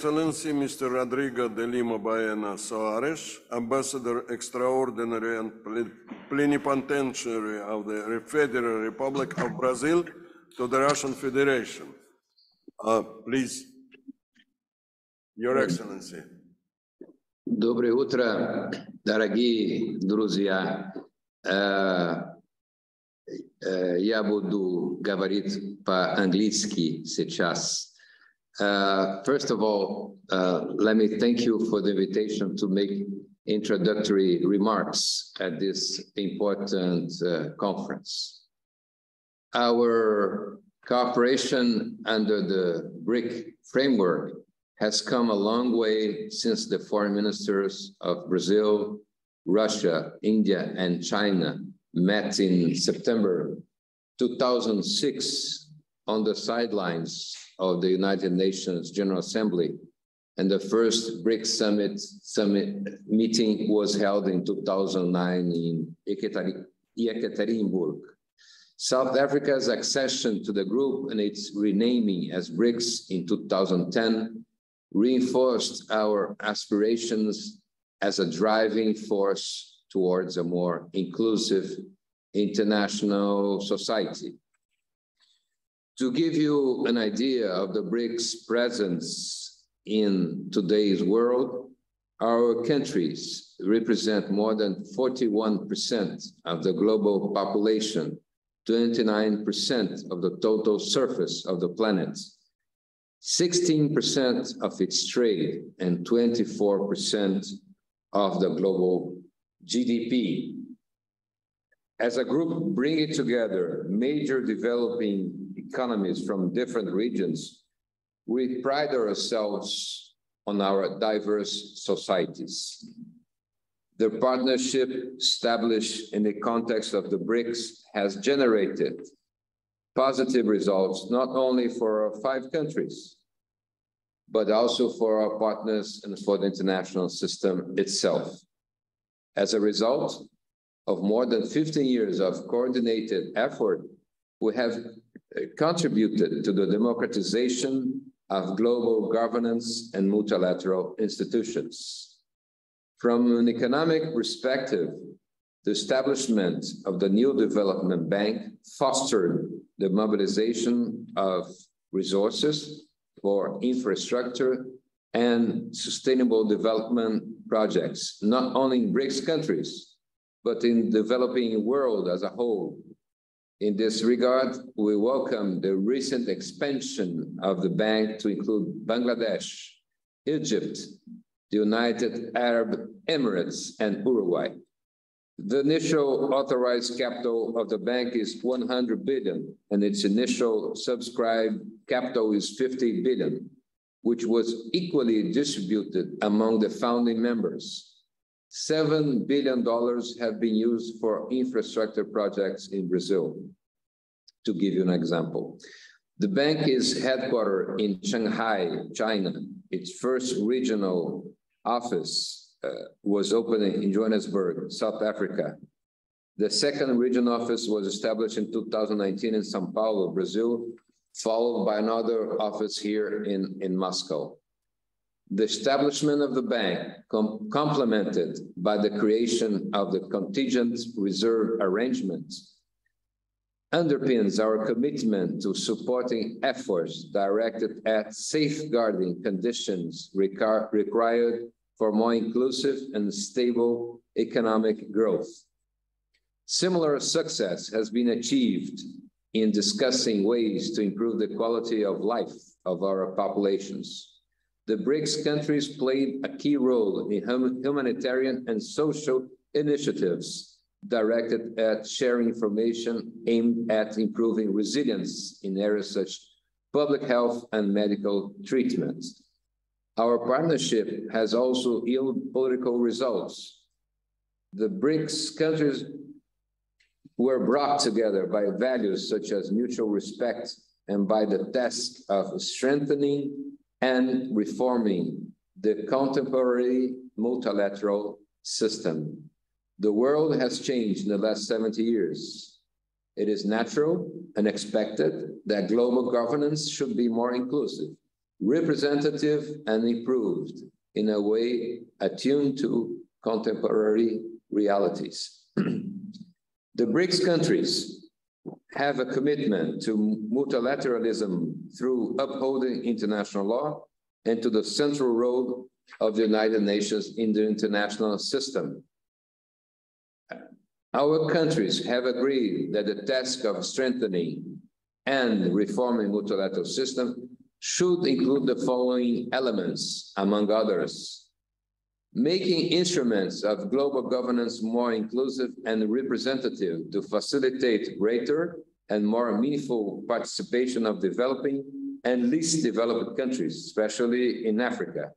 Excellency Mr. Rodrigo de Lima Baena Soares, Ambassador Extraordinary and Plenipotentiary of the Federal Republic of Brazil to the Russian Federation. Please, Your Excellency. Доброе утро, дорогие друзья. Я буду говорить по-английски сейчас. First of all, let me thank you for the invitation to make introductory remarks at this important conference. Our cooperation under the BRIC framework has come a long way since the foreign ministers of Brazil, Russia, India, and China met in September 2006 on the sidelines of the United Nations General Assembly, and the first BRICS summit meeting was held in 2009 in Yekaterinburg. South Africa's accession to the group and its renaming as BRICS in 2010 reinforced our aspirations as a driving force towards a more inclusive international society. To give you an idea of the BRICS presence in today's world, our countries represent more than 41% of the global population, 29% of the total surface of the planet, 16% of its trade, and 24% of the global GDP. As a group bringing together major developing economies from different regions, we pride ourselves on our diverse societies. The partnership established in the context of the BRICS has generated positive results, not only for our 5 countries, but also for our partners and for the international system itself. As a result of more than 15 years of coordinated effort, we have contributed to the democratization of global governance and multilateral institutions. From an economic perspective, the establishment of the new development bank fostered the mobilization of resources for infrastructure and sustainable development projects, not only in BRICS countries, but in the developing world as a whole. In this regard, we welcome the recent expansion of the bank to include Bangladesh, Egypt, the United Arab Emirates, and Uruguay. The initial authorized capital of the bank is 100 billion, and its initial subscribed capital is 50 billion, which was equally distributed among the founding members. $7 billion have been used for infrastructure projects in Brazil. To give you an example, the bank is headquartered in Shanghai, China. Its first regional office was opened in Johannesburg, South Africa. The second regional office was established in 2019 in São Paulo, Brazil, followed by another office here in Moscow. The establishment of the bank, complemented by the creation of the contingent reserve arrangement, underpins our commitment to supporting efforts directed at safeguarding conditions required for more inclusive and stable economic growth. Similar success has been achieved in discussing ways to improve the quality of life of our populations. The BRICS countries played a key role in humanitarian and social initiatives directed at sharing information aimed at improving resilience in areas such as public health and medical treatment. Our partnership has also yielded political results. The BRICS countries were brought together by values such as mutual respect and by the task of strengthening and reforming the contemporary multilateral system. The world has changed in the last 70 years. It is natural and expected that global governance should be more inclusive, representative, and improved in a way attuned to contemporary realities. The BRICS countries have a commitment to multilateralism through upholding international law and to the central role of the United Nations in the international system. Our countries have agreed that the task of strengthening and reforming multilateral system should include the following elements, among others: making instruments of global governance more inclusive and representative to facilitate greater and more meaningful participation of developing and least developed countries, especially in Africa,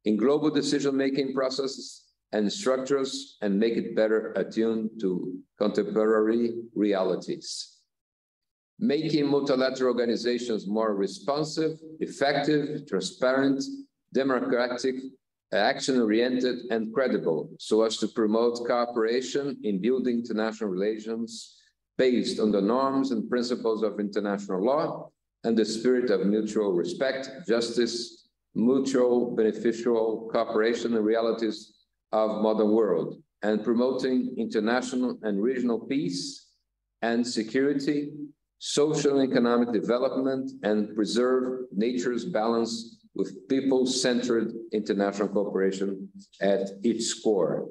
in global decision-making processes and structures, and make it better attuned to contemporary realities. Making multilateral organizations more responsive, effective, transparent, democratic, action-oriented, and credible, so as to promote cooperation in building international relations based on the norms and principles of international law and the spirit of mutual respect, justice, mutual beneficial cooperation and realities of modern world, and promoting international and regional peace and security, social and economic development, and preserve nature's balance with people-centered international cooperation at its core.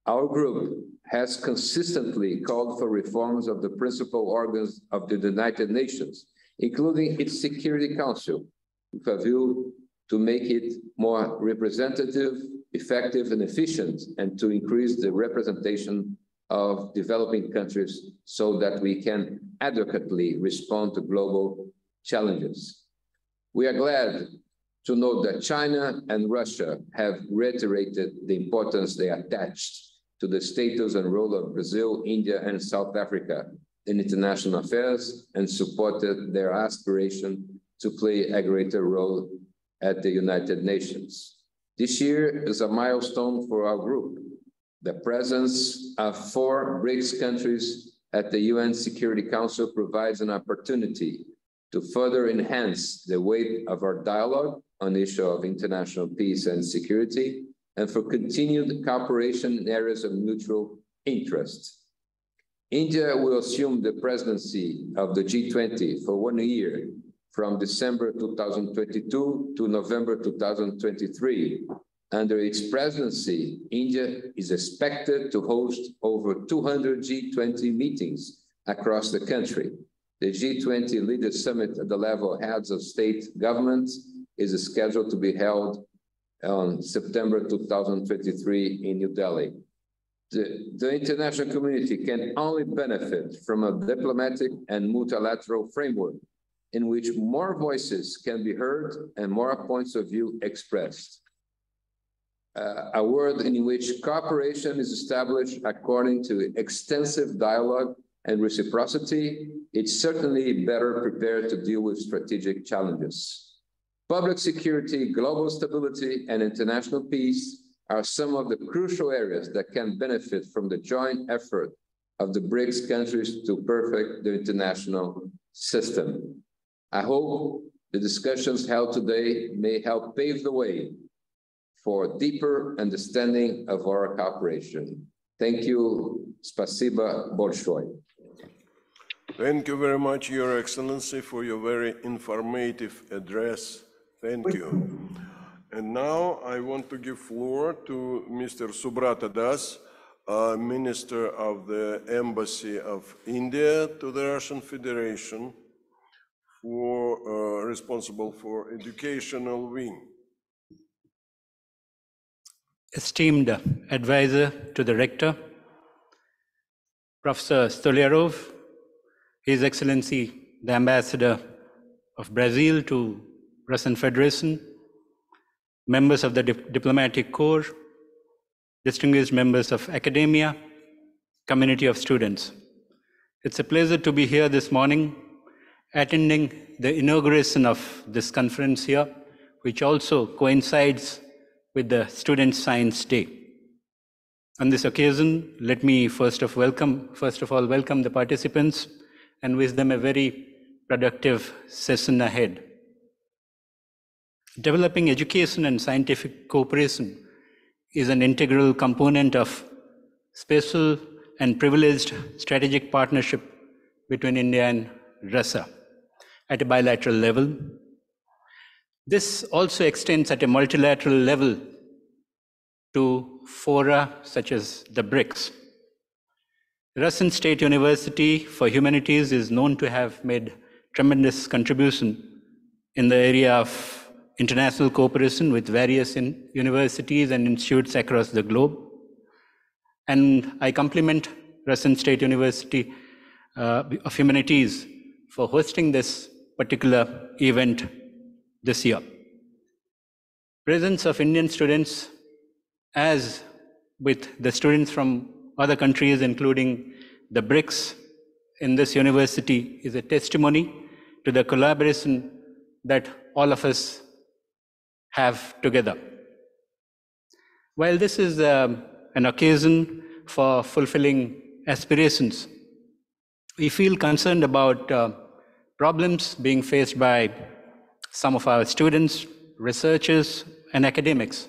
Our group has consistently called for reforms of the principal organs of the United Nations, including its Security Council, with a view to make it more representative, effective, and efficient, and to increase the representation of developing countries so that we can adequately respond to global challenges. We are glad to note that China and Russia have reiterated the importance they attached to the status and role of Brazil, India, and South Africa in international affairs, and supported their aspiration to play a greater role at the United Nations. This year is a milestone for our group. The presence of 4 BRICS countries at the UN Security Council provides an opportunity to further enhance the weight of our dialogue on the issue of international peace and security, and for continued cooperation in areas of mutual interest. India will assume the presidency of the G20 for 1 year, from December 2022 to November 2023. Under its presidency, India is expected to host over 200 G20 meetings across the country. The G20 Leaders Summit at the level of heads of state governments is scheduled to be held on September 2023 in New Delhi. The international community can only benefit from a diplomatic and multilateral framework in which more voices can be heard and more points of view expressed. A world in which cooperation is established according to extensive dialogue and reciprocity, it's certainly better prepared to deal with strategic challenges. Public security, global stability, and international peace are some of the crucial areas that can benefit from the joint effort of the BRICS countries to perfect the international system. I hope the discussions held today may help pave the way for deeper understanding of our cooperation. Thank you. Spasiba большое. Thank you very much, Your Excellency, for your very informative address. Thank you. And now I want to give floor to Mr. Subrata Das, Minister of the Embassy of India to the Russian Federation, responsible for educational wing. Esteemed advisor to the rector, Professor Stolyarov, His Excellency the Ambassador of Brazil to Russian Federation, members of the Diplomatic Corps, distinguished members of academia, community of students. It's a pleasure to be here this morning, attending the inauguration of this conference here, which also coincides with the Student Science Day. On this occasion, let me first of all welcome the participants and wish them a very productive session ahead. Developing education and scientific cooperation is an integral component of special and privileged strategic partnership between India and Russia at a bilateral level. This also extends at a multilateral level to fora such as the BRICS. Russian State University for Humanities is known to have made tremendous contribution in the area of international cooperation with various universities and institutes across the globe. And I compliment Russian State University of Humanities for hosting this particular event this year. Presence of Indian students, as with the students from other countries, including the BRICS, in this university is a testimony to the collaboration that all of us have together. While this is an occasion for fulfilling aspirations, we feel concerned about problems being faced by some of our students, researchers, and academics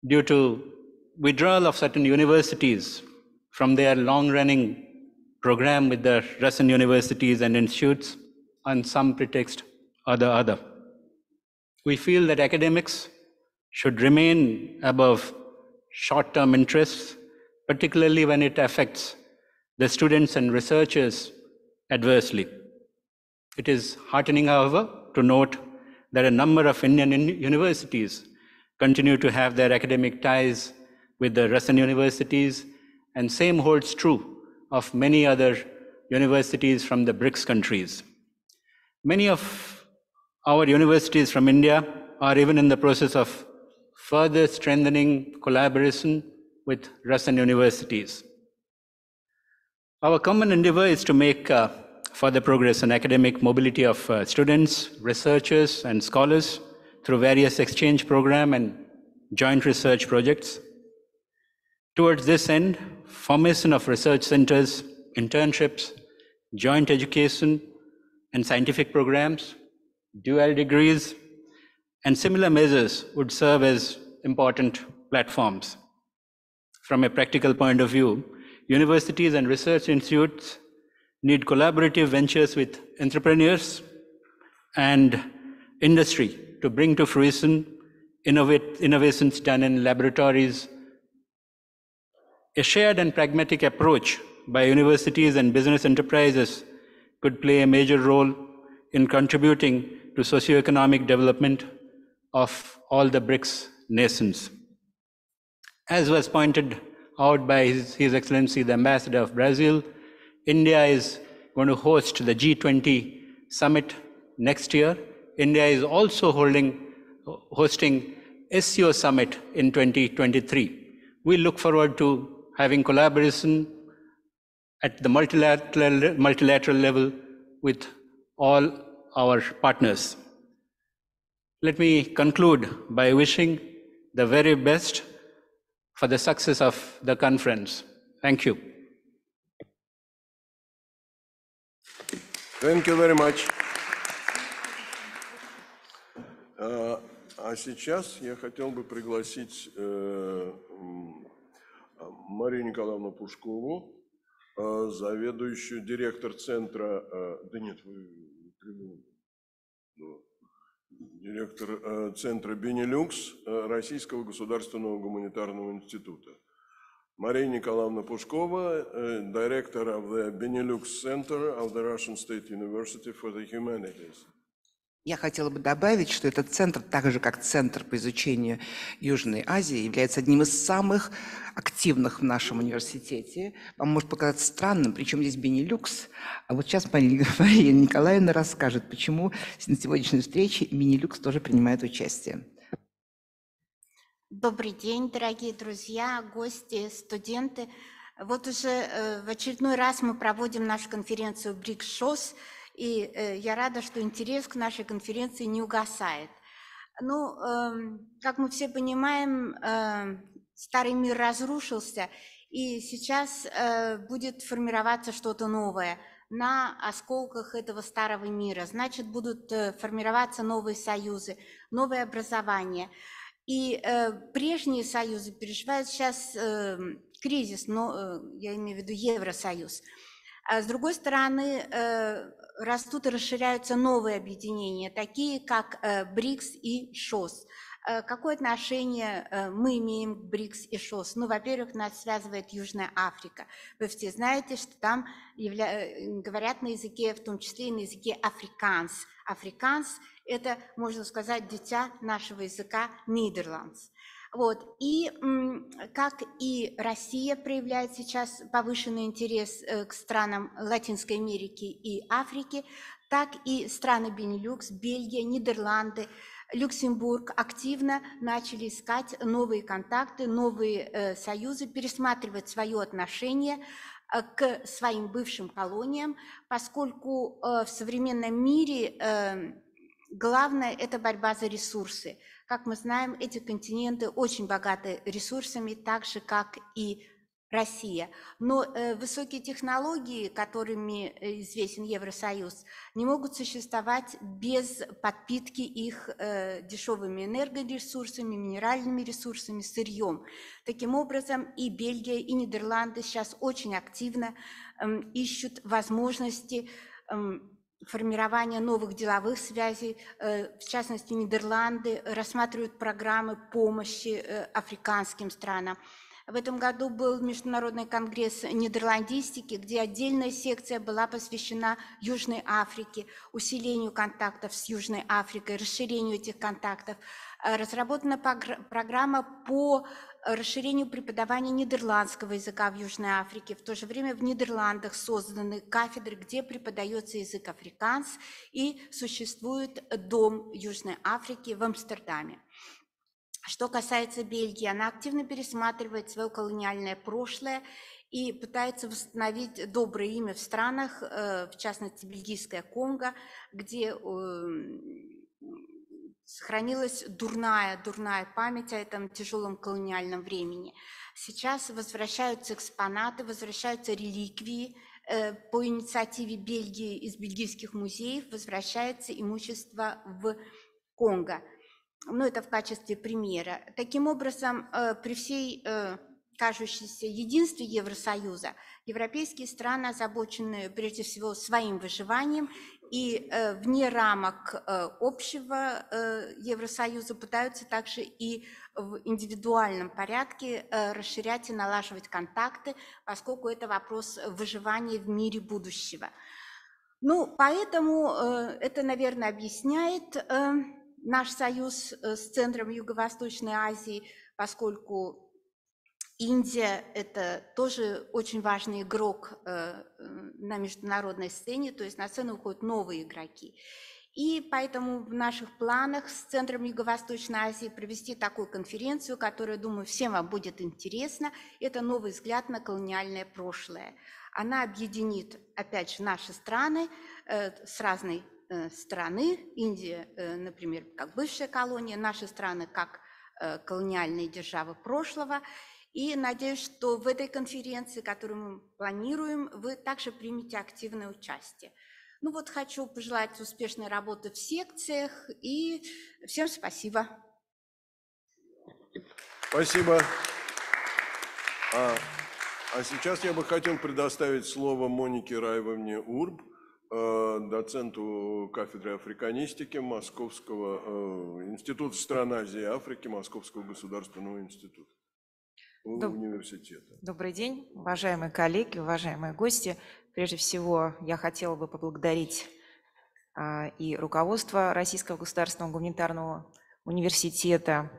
due to withdrawal of certain universities from their long-running program with the Russian universities and institutes on some pretext or the other. We feel that academics should remain above short-term interests, particularly when it affects the students and researchers adversely. It is heartening, however, to note that a number of Indian universities continue to have their academic ties with the Russian universities, and same holds true of many other universities from the BRICS countries. Many of our universities from India are even in the process of further strengthening collaboration with Russian universities. Our common endeavor is to make further progress in academic mobility of students, researchers, and scholars through various exchange program and joint research projects. Towards this end, formation of research centers, internships, joint education, and scientific programs, dual degrees, and similar measures would serve as important platforms. From a practical point of view, universities and research institutes need collaborative ventures with entrepreneurs and industry to bring to fruition innovations done in laboratories. A shared and pragmatic approach by universities and business enterprises could play a major role in contributing to socioeconomic development of all the BRICS nations. As was pointed out by His Excellency the Ambassador of Brazil, India is going to host the G20 summit next year. India is also hosting SCO summit in 2023. We look forward to having collaboration at the multilateral level with all our partners. Let me conclude by wishing the very best for the success of the conference. Thank you. Thank you very much. А сейчас я хотел бы пригласить Марию Николаевну Пушкову, заведующую директор центра, директор центра «Бенилюкс» Российского государственного гуманитарного института. Мария Николаевна Пушкова, director of the Benelux Center of the Russian State University for the Humanities. Я хотела бы добавить, что этот центр, так же как Центр по изучению Южной Азии, является одним из самых активных в нашем университете. Вам может показаться странным, причем здесь Бенилюкс. А вот сейчас Мария Николаевна расскажет, почему на сегодняшней встрече Бенилюкс тоже принимает участие. Добрый день, дорогие друзья, гости, студенты. Вот уже в очередной раз мы проводим нашу конференцию БРИКС-ШОС, и я рада, что интерес к нашей конференции не угасает. Ну, как мы все понимаем, старый мир разрушился, и сейчас будет формироваться что-то новое. на осколках этого старого мира. Значит, будут формироваться новые союзы, новое образование. И прежние союзы переживают сейчас кризис, но я имею в виду Евросоюз. А с другой стороны, растут и расширяются новые объединения, такие как БРИКС и ШОС. Какое отношение мы имеем к БРИКС и ШОС? Ну, во-первых, нас связывает Южная Африка. Вы все знаете, что там говорят на языке, в том числе и на языке африканс. Африканс – это, можно сказать, дитя нашего языка Нидерландс. Вот. И как и Россия проявляет сейчас повышенный интерес к странам Латинской Америки и Африки, так и страны Бенилюкс, Бельгия, Нидерланды, Люксембург активно начали искать новые контакты, новые союзы, пересматривать свое отношение к своим бывшим колониям, поскольку в современном мире главное – это борьба за ресурсы. Как мы знаем, эти континенты очень богаты ресурсами, так же, как и Россия. Но высокие технологии, которыми известен Евросоюз, не могут существовать без подпитки их дешевыми энергоресурсами, минеральными ресурсами, сырьем. Таким образом, и Бельгия, и Нидерланды сейчас очень активно ищут возможности формирования новых деловых связей. В частности, Нидерланды рассматривают программы помощи африканским странам. В этом году был Международный конгресс нидерландистики, где отдельная секция была посвящена Южной Африке, усилению контактов с Южной Африкой, расширению этих контактов. Разработана программа по расширению преподавания нидерландского языка в Южной Африке. В то же время в Нидерландах созданы кафедры, где преподается язык африканс, и существует Дом Южной Африки в Амстердаме. Что касается Бельгии, она активно пересматривает свое колониальное прошлое и пытается восстановить доброе имя в странах, в частности, бельгийская Конго, где сохранилась дурная память о этом тяжелом колониальном времени. Сейчас возвращаются экспонаты, возвращаются реликвии. По инициативе Бельгии из бельгийских музеев возвращается имущество в Конго. Ну, это в качестве примера. Таким образом, при всей кажущейся единстве Евросоюза, европейские страны озабочены прежде всего своим выживанием и вне рамок общего Евросоюза пытаются также и в индивидуальном порядке расширять и налаживать контакты, поскольку это вопрос выживания в мире будущего. Ну, поэтому это, наверное, объясняет наш союз с центром Юго-Восточной Азии, поскольку Индия – это тоже очень важный игрок на международной сцене, то есть на сцену выходят новые игроки. И поэтому в наших планах с центром Юго-Восточной Азии провести такую конференцию, которая, думаю, всем вам будет интересна. Это новый взгляд на колониальное прошлое. Она объединит, опять же, наши страны с разной страны, Индия, например, как бывшая колония, наши страны как колониальные державы прошлого. И надеюсь, что в этой конференции, которую мы планируем, вы также примете активное участие. Ну вот, хочу пожелать успешной работы в секциях и всем спасибо. Спасибо. А сейчас я бы хотел предоставить слово Монике Раевовне Урб, доценту кафедры африканистики Московского института стран Азии и Африки Московского государственного института университета. Добрый день, уважаемые коллеги, уважаемые гости. Прежде всего, я хотела бы поблагодарить и руководство Российского государственного гуманитарного университета,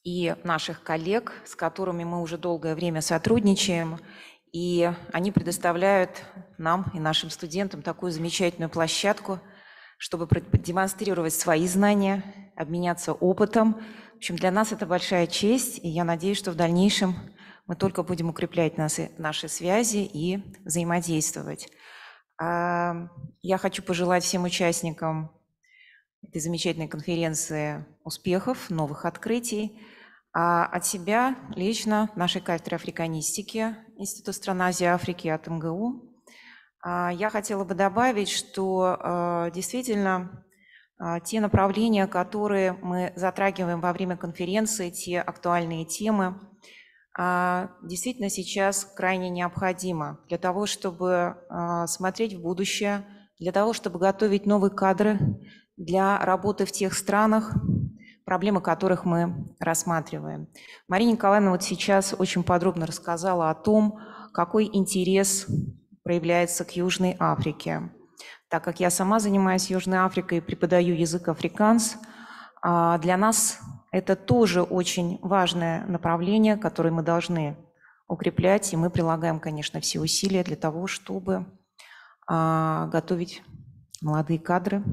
и наших коллег, с которыми мы уже долгое время сотрудничаем. И они предоставляют нам и нашим студентам такую замечательную площадку, чтобы продемонстрировать свои знания, обменяться опытом. В общем, для нас это большая честь, и я надеюсь, что в дальнейшем мы только будем укреплять наши связи и взаимодействовать. Я хочу пожелать всем участникам этой замечательной конференции успехов, новых открытий. А от себя лично нашей кафедры африканистики Института стран Азии и Африки от МГУ Я хотела бы добавить, что действительно те направления, которые мы затрагиваем во время конференции, те актуальные темы, действительно сейчас крайне необходимо для того, чтобы смотреть в будущее, для того, чтобы готовить новые кадры для работы в тех странах, проблемы которых мы рассматриваем. Мария Николаевна вот сейчас очень подробно рассказала о том, какой интерес проявляется к Южной Африке. Так как я сама занимаюсь Южной Африкой и преподаю язык африканс, для нас это тоже очень важное направление, которое мы должны укреплять, и мы прилагаем, конечно, все усилия для того, чтобы готовить молодые кадры,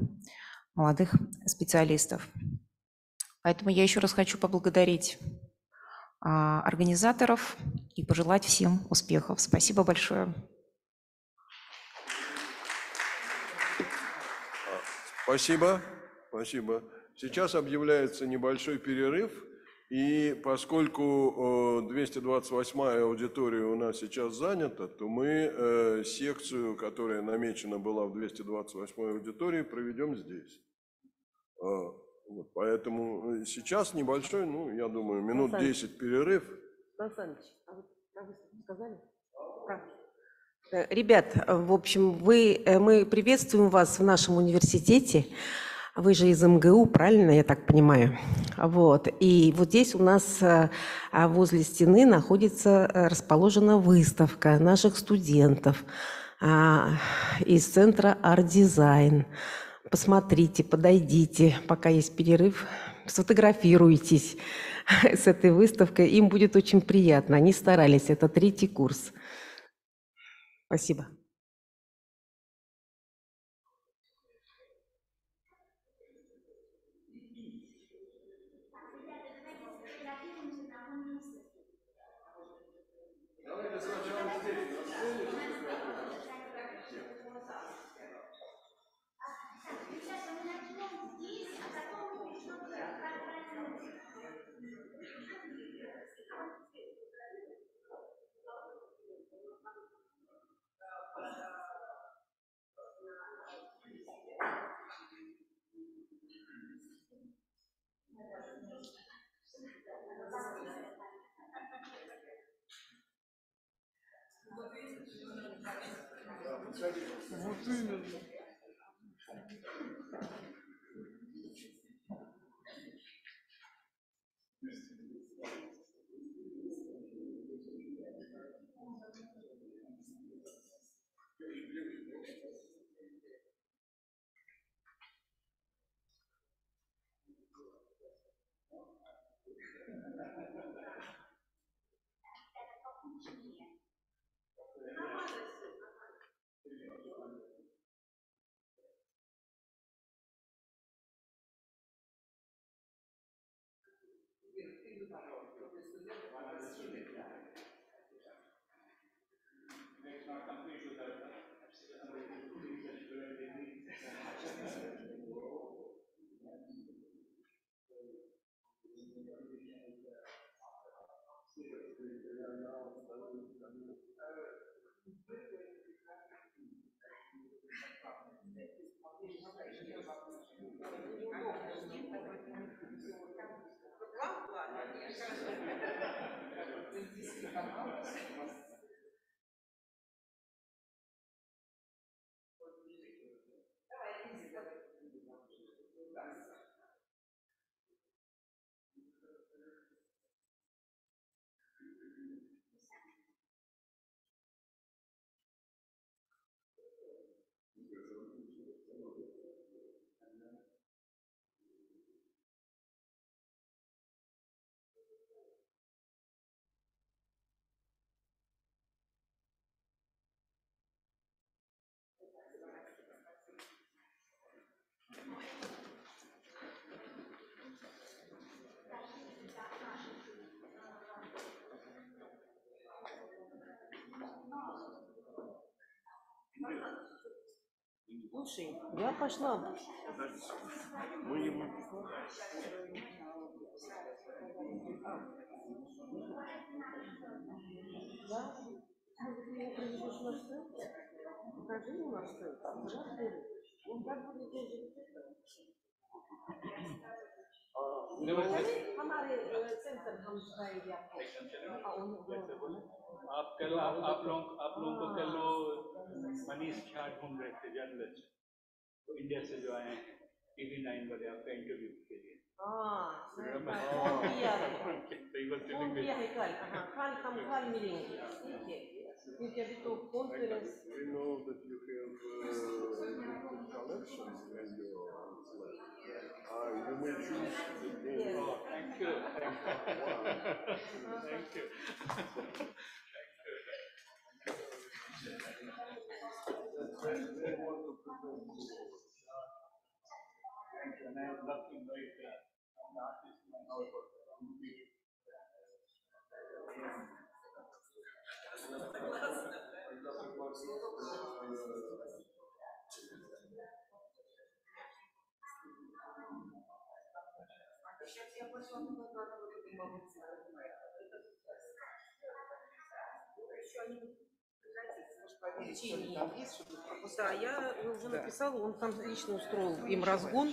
молодых специалистов. Поэтому я еще раз хочу поблагодарить организаторов и пожелать всем успехов. Спасибо большое. Спасибо. Спасибо. Сейчас объявляется небольшой перерыв, и поскольку 228-я аудитория у нас сейчас занята, то мы секцию, которая намечена была в 228-й аудитории, проведем здесь. Вот, поэтому сейчас небольшой, ну, я думаю, минут 10 перерыв. Александр, а вы про выставку сказали? Ребят, в общем, мы приветствуем вас в нашем университете. Вы же из МГУ, правильно, я так понимаю? Вот. И вот здесь у нас возле стены находится расположена выставка наших студентов из центра «Арт-Дизайн». Посмотрите, подойдите, пока есть перерыв, сфотографируйтесь с этой выставкой. Им будет очень приятно. Они старались, это 3-й курс. Спасибо. Слушай, я пошла. आप लोगों को कल वो मनीष झा ढूंढ रहे थे journalist India से जो आए हैं TV9 वाले आपका इंटरव्यू के लिए फोन किया है कल हम कल मिलेंगे ठीक है क्योंकि अभी तो conference We know that you have limited collections in your you may choose again. Oh, thank you. Thank you. And I love to invite an artist in our Да, я уже написала, он там лично устроил им разгон.